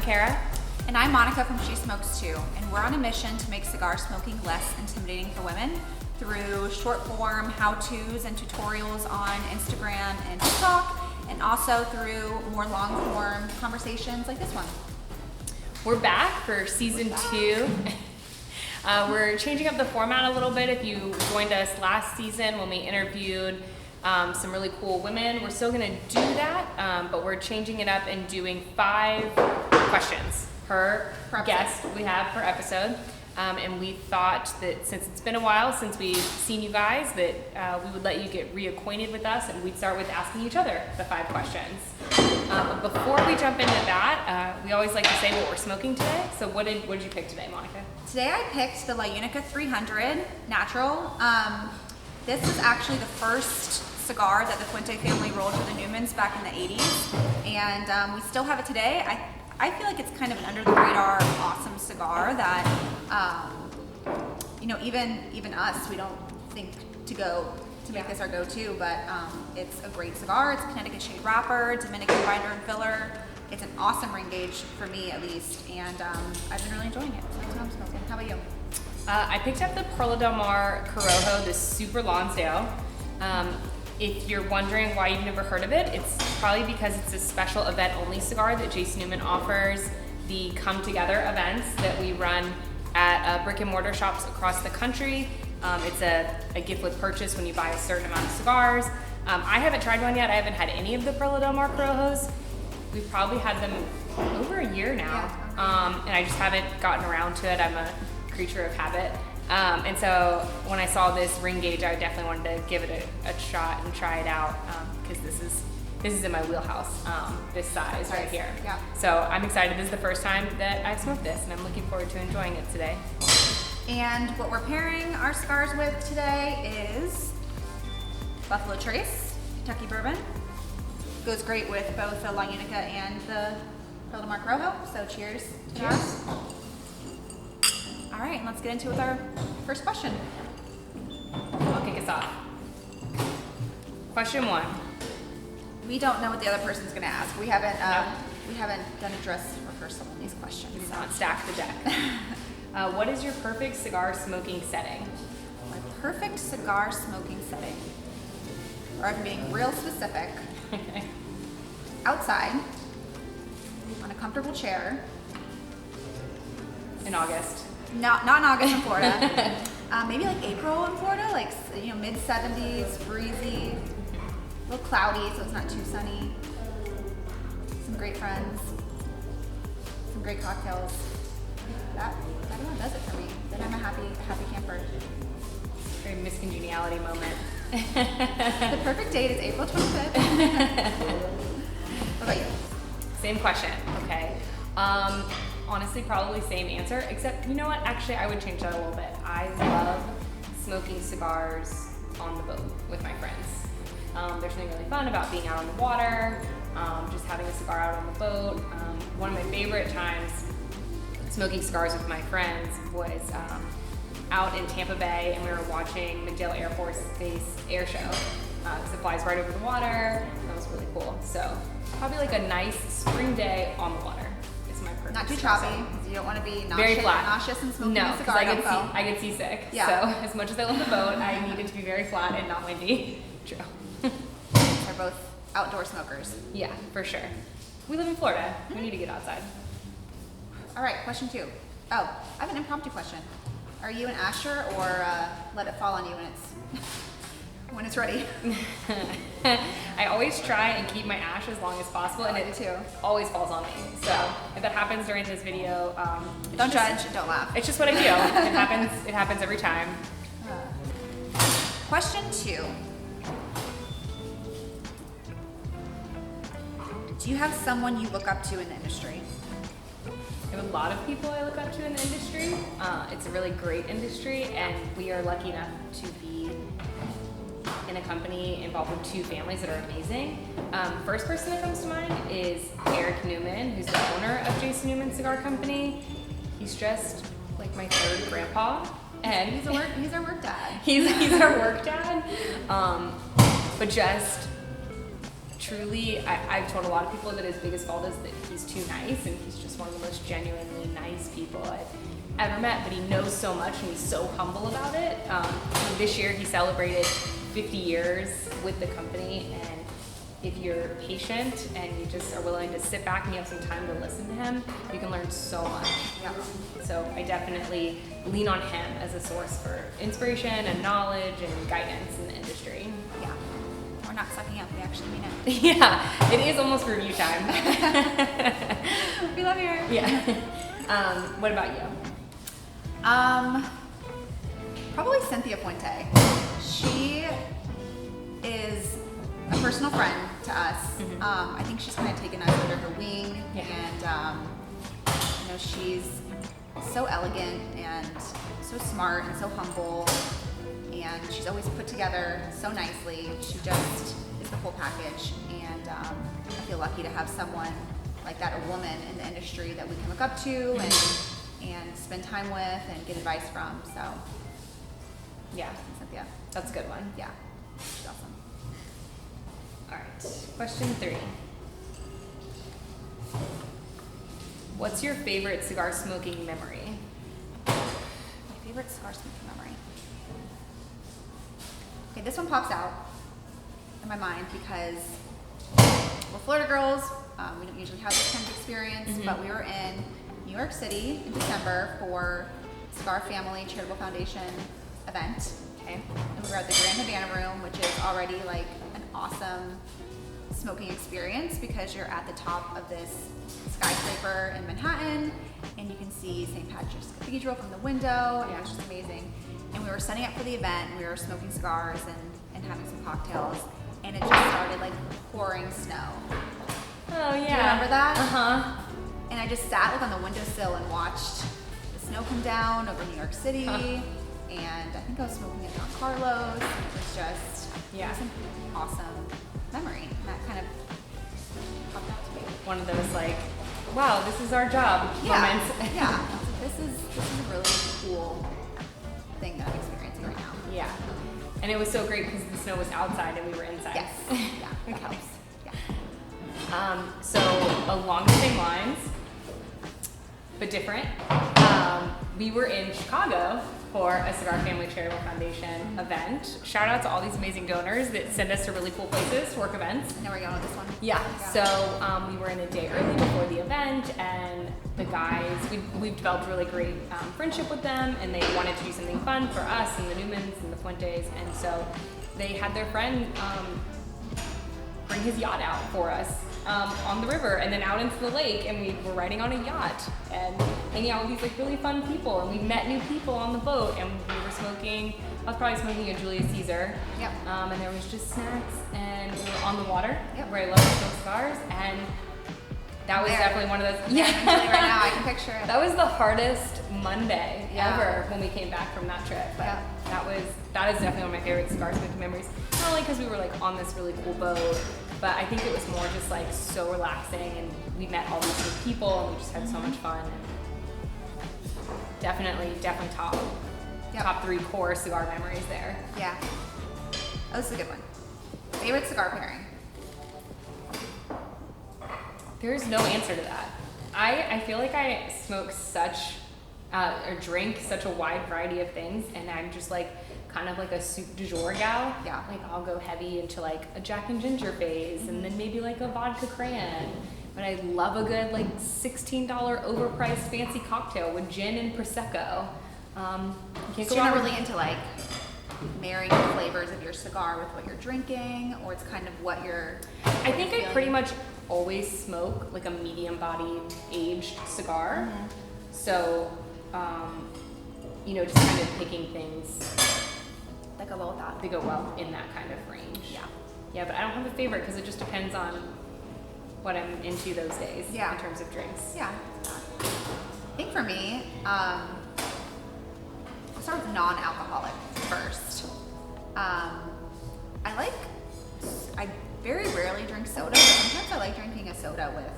Kara. And I'm Monica from She Smokes Too, and we're on a mission to make cigar smoking less intimidating for women through short form how-tos and tutorials on Instagram and TikTok, and also through more long form conversations like this one. We're back for season 2. We're changing up the format a little bit. If you joined us last season when we interviewed some really cool women, we're still gonna do that, but we're changing it up and doing 5 questions per guest we have per episode. And we thought that since it's been a while since we've seen you guys, that we would let you get reacquainted with us, and we'd start with asking each other the 5 questions. But before we jump into that, we always like to say what we're smoking today. So what did you pick today, Monica? Today I picked the Unica 300 Natural. This was actually the first cigar that the Fuente family rolled for the Newmans back in the 80s, and we still have it today. I feel like it's kind of an under the radar awesome cigar that even us, we don't think to make this our go-to, but it's a great cigar. It's a Connecticut shade wrapper, Dominican binder and filler. It's an awesome ring gauge for me at least, and I've been really enjoying it. So that's what I'm smoking. How about you? I picked up the Perla Del Mar Corojo, this super Lonsdale. If you're wondering why you've never heard of it, it's probably because it's a special event-only cigar that Jason Newman offers, the Come Together events that we run at brick and mortar shops across the country. It's a gift with purchase when you buy a certain amount of cigars. I haven't tried one yet. I haven't had any of the Perla Del Mar Corojos. We've probably had them over a year now, and I just haven't gotten around to it. I'm a creature of habit. And so when I saw this ring gauge, I definitely wanted to give it a shot and try it out, because this is in my wheelhouse, this size right here. Yeah. So I'm excited. This is the first time that I've smoked this, and I'm looking forward to enjoying it today. And what we're pairing our cigars with today is Buffalo Trace, Kentucky Bourbon. Goes great with both the La Unica and the Perla Del Mar Corojo, so cheers. Cheers. All right, let's get into it with our first question. I'll kick us off. Question 1. We don't know what the other person's gonna ask. We haven't done a dress rehearsal on these questions. Do not stack the deck. What is your perfect cigar smoking setting? My perfect cigar smoking setting, or I'm being real specific. Outside, on a comfortable chair. In August. Not in August in Florida. Maybe like April in Florida, like mid 70s, breezy, a little cloudy, so it's not too sunny. Some great friends, some great cocktails. That one does it for me. Then I'm a happy camper. Very miscongeniality moment. The perfect date is April 25th. What about you? Same question. Okay. Honestly, probably same answer, except you know what? Actually, I would change that a little bit. I love smoking cigars on the boat with my friends. There's something really fun about being out on the water, just having a cigar out on the boat. One of my favorite times smoking cigars with my friends was out in Tampa Bay, and we were watching MacDill Air Force Base air show, because it flies right over the water. That was really cool. So probably like a nice spring day on the water. Not too choppy, because you don't want to be very flat. nauseous and smoking a cigar. I get seasick. Yeah. So as much as I love the boat, I need it to be very flat and not windy. True. We're both outdoor smokers. Yeah, for sure. We live in Florida. We need to get outside. All right, question 2. Oh, I have an impromptu question. Are you an asher, or let it fall on you when it's ready? I always try and keep my ash as long as possible, and it too always falls on me. So if that happens during this video, don't judge, don't laugh. It's just what I do. It happens every time. Question 2. Do you have someone you look up to in the industry? I have a lot of people I look up to in the industry. It's a really great industry, and we are lucky enough to be in a company involved with 2 families that are amazing. First person that comes to mind is Eric Newman, who's the owner of Jason Newman Cigar Company. He's just like my 3rd grandpa, and he's our work dad. he's our work dad. But just truly, I've told a lot of people that his biggest fault is that he's too nice, and he's just one of the most genuinely nice people I've ever met, but he knows so much and he's so humble about it. This year he celebrated 50 years with the company, and if you're patient and you just are willing to sit back and you have some time to listen to him, you can learn so much. Yeah. So I definitely lean on him as a source for inspiration and knowledge and guidance in the industry. Yeah. We're not sucking up, we actually mean it. Yeah, it is almost review time. We love you. Yeah. What about you? Probably Cynthia Fuente. She is a personal friend to us. Mm-hmm. I think she's kind of taken us under her wing, Yeah. and you know, she's so elegant and so smart and so humble, and she's always put together so nicely. She just is the whole package, and I feel lucky to have someone like that, a woman in the industry that we can look up to and spend time with and get advice from. So Yeah, Cynthia, that's a good one. yeah, she's awesome. All right, question 3. What's your favorite cigar smoking memory? My favorite cigar smoking memory. Okay, this one pops out in my mind because we're Florida girls. We don't usually have this kind of experience, but we were in New York City in December for Cigar Family Charitable Foundation event. Okay. And we were at the Grand Havana Room, which is already like an awesome smoking experience because you're at the top of this skyscraper in Manhattan and you can see St. Patrick's Cathedral from the window, and it was just amazing. And we were setting up for the event, and we were smoking cigars and having some cocktails, and it just started like pouring snow. Oh, yeah. Do you remember that? Uh-huh. And I just sat like on the windowsill and watched the snow come down over New York City. And I think I was smoking at Don Carlos. And it was just, it was an awesome memory. And that kind of popped out to me. One of those like, wow, this is our job moments. Yeah. This is a really cool thing that I'm experiencing right now. Yeah. And it was so great because the snow was outside and we were inside. Yes. Yeah. That Okay. helps. Yeah. So along the same lines, but different, we were in Chicago for a Cigar Family Charitable Foundation event. Shout out to all these amazing donors that send us to really cool places to work events. I know we're going with this one. Yeah. So we were in a day early before the event, and the guys, we've developed a really great friendship with them, and they wanted to do something fun for us and the Newmans and the Fuentes, and so they had their friend bring his yacht out for us on the river and then out into the lake, and we were riding on a yacht and hanging out with these like really fun people, and we met new people on the boat, and we were smoking, I was probably smoking a Julius Caesar. Yep. And there was just snacks, and we were on the water, Yep. where I love to smoke cigars, and that was definitely one of those. Yeah. Right now, I can picture it. That was the hardest Monday Yeah. ever when we came back from that trip. But Yeah. that is definitely one of my favorite cigar smoking memories. Not only because we were like on this really cool boat, but I think it was more just like so relaxing, and we met all these new people, and we just had so much fun. And definitely top 3 core cigar memories there. Yeah. That was a good one. Favorite cigar pairing? There's no answer to that. I feel like I smoke or drink such a wide variety of things, and I'm just like kind of like a soup du jour gal. Yeah. Like I'll go heavy into like a Jack and Ginger phase, and then maybe like a vodka cran. But I love a good like $16 overpriced fancy cocktail with gin and prosecco. So you're not really into like marrying the flavors of your cigar with what you're drinking, or it's kind of what you're. I think I pretty much always smoke like a medium-bodied aged cigar. So, just kind of picking things That go well with that. that go well in that kind of range. Yeah. Yeah, but I don't have a favorite because it just depends on what I'm into those days in terms of drinks. Yeah. I think for me, I'll start with non-alcoholic first. I very rarely drink soda, but sometimes I like drinking a soda with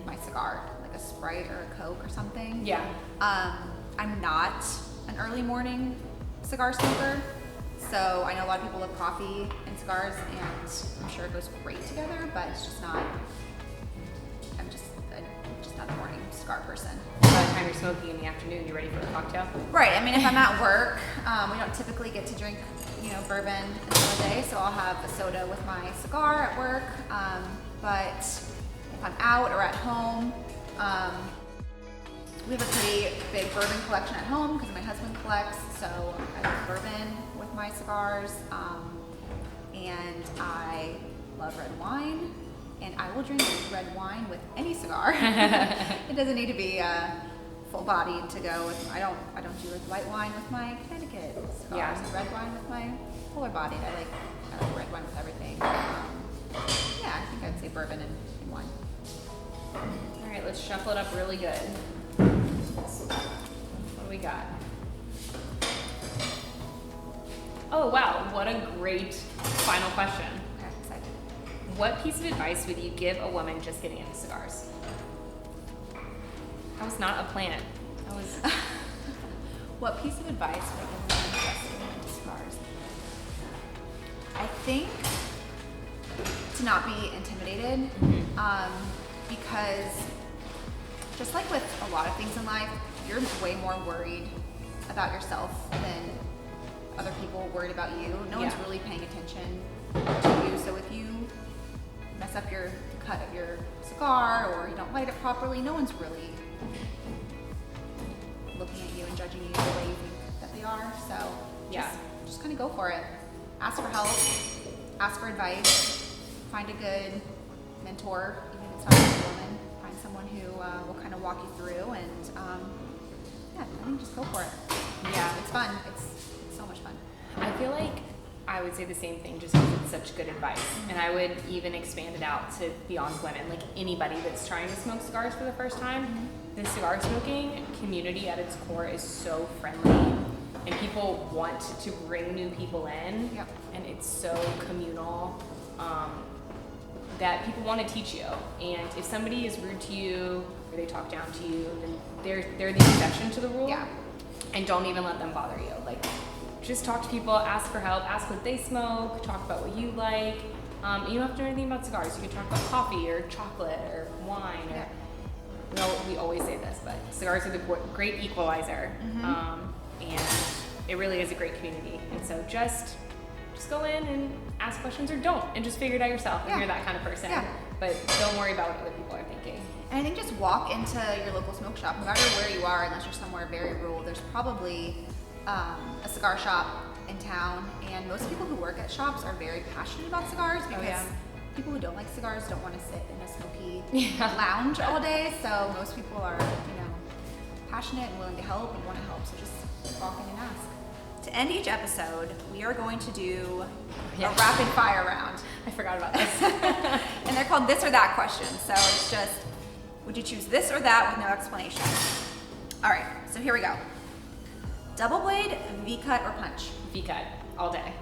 my cigar, like a Sprite or a Coke or something. Yeah. I'm not an early morning cigar smoker, So I know a lot of people love coffee and cigars, and I'm sure it goes great together, but it's just not, I'm just not a morning cigar person. By the time you're smoking in the afternoon, you're ready for a cocktail? Right, I mean, if I'm at work, we don't typically get to drink, bourbon in the day, so I'll have a soda with my cigar at work. But if I'm out or at home, we have a pretty big bourbon collection at home because my husband collects, so I love bourbon with my cigars. And I love red wine, and I will drink red wine with any cigar. It doesn't need to be full bodied to go with. I don't do like white wine with my Connecticut cigars. Yeah. Red wine with my fuller bodied. I like red wine with everything. Yeah, I think I'd say bourbon and wine. All right, let's shuffle it up really good. What do we got? Oh wow, what a great final question. Okay, I'm excited. What piece of advice would you give a woman just getting into cigars? That was not a plant. That was. What piece of advice would I give a woman just getting into cigars? I think to not be intimidated, because just like with a lot of things in life, you're way more worried about yourself than other people are worried about you. No one's really paying attention to you. So if you mess up the cut of your cigar or you don't light it properly, no one's really looking at you and judging you the way you think that they are. So just kind of go for it. Ask for help, ask for advice, find a good mentor, even if it's not a woman. Find someone who will kind of walk you through, and I think just go for it. Yeah, it's fun. It's so much fun. I feel like I would say the same thing just because it's such good advice. And I would even expand it out to beyond women, like anybody that's trying to smoke cigars for the first time. The cigar smoking community at its core is so friendly, and people want to bring new people in, and it's so communal that people want to teach you. And if somebody is rude to you or they talk down to you, then they're the exception to the rule. And don't even let them bother you. Like, just talk to people, ask for help, ask what they smoke, talk about what you like. You don't have to know anything about cigars. You can talk about coffee or chocolate or wine. We always say this, but cigars are the great equalizer. And it really is a great community. And so just go in and ask questions, or don't, and just figure it out yourself if you're that kind of person. But don't worry about what other people are thinking. And I think just walk into your local smoke shop, no matter where you are, unless you're somewhere very rural. There's probably a cigar shop in town, and most people who work at shops are very passionate about cigars because people who don't like cigars don't want to sit in a smoky lounge all day. So most people are, passionate and willing to help and want to help. So just walk in and ask. To end each episode, we are going to do a rapid fire round. I forgot about this. And they're called this or that questions. So it's just, would you choose this or that with no explanation? All right, so here we go. Double blade, V-cut, or punch? V-cut, all day.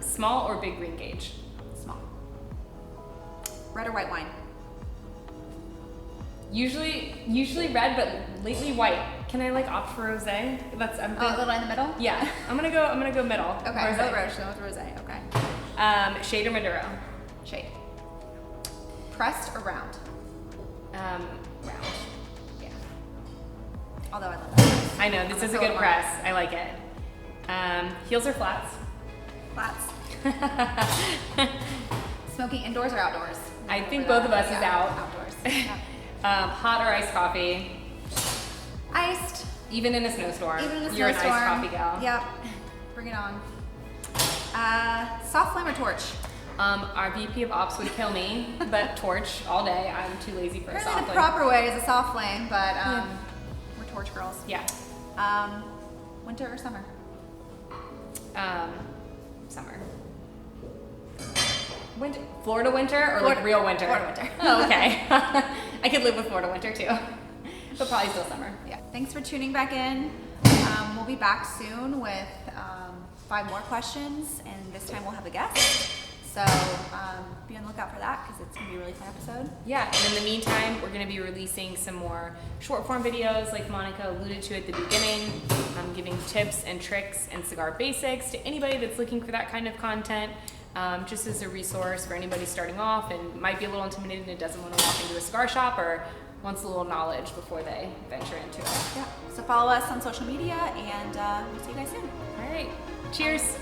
Small or big green gauge? Small. Red or white wine? Usually red, but lately white. Can I opt for rosé? A little in the middle? Yeah, I'm gonna go middle. Okay, rosé. Go with rosé. Okay. Shade or Maduro? Shade. Pressed or round? Round. Yeah. Although I love that. I know this is a good press. I like it. Heels or flats? Flats. Smoking indoors or outdoors? I think both of us is out. Outdoors. Hot or iced coffee? Iced. Even in a snowstorm. Even in a snowstorm. You're an iced coffee gal. Yep. Bring it on. Soft flame or torch? Our VP of Ops would kill me, but torch all day. I'm too lazy for a soft Apparently the flame. proper way is a soft flame, but we're torch girls. Yeah. Winter or summer? Summer. Winter. Florida winter or real winter? Florida winter. Oh, okay. I could live with Florida winter too, but probably still summer. Yeah. Thanks for tuning back in. We'll be back soon with 5 more questions, and this time we'll have a guest. So be on the lookout for that because it's going to be a really fun episode. Yeah, and in the meantime, we're going to be releasing some more short form videos like Monica alluded to at the beginning, giving tips and tricks and cigar basics to anybody that's looking for that kind of content, just as a resource for anybody starting off and might be a little intimidated and doesn't want to walk into a cigar shop or wants a little knowledge before they venture into it. Yeah. So follow us on social media and we'll see you guys soon. All right, cheers.